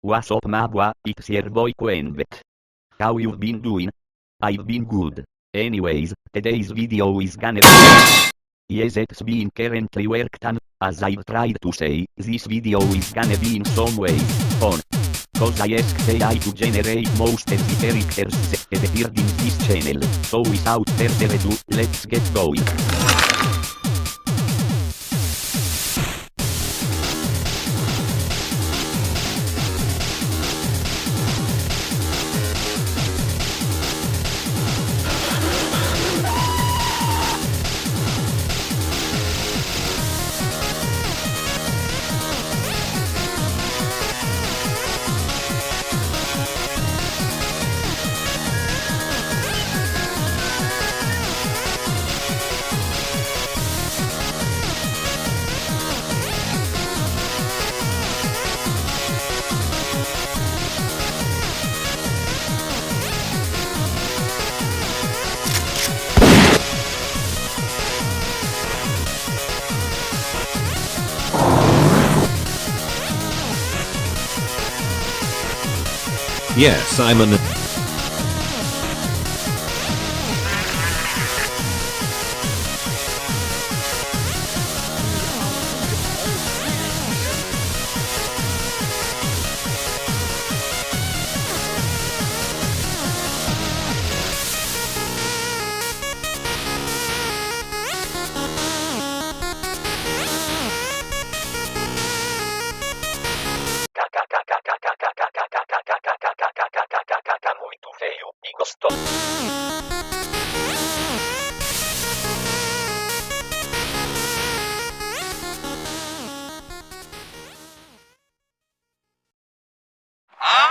What's up my boy, it's your boy Quenbet. How you been doing? I've been good. Anyways, today's video is gonna be... Yes, it's been currently worked on. As I've tried to say, this video is gonna be in some way fun. Cause I asked AI to generate most of the characters that appeared in this channel. So without further ado, let's get going. Yes, I'm an... Muito feio, e gostoso.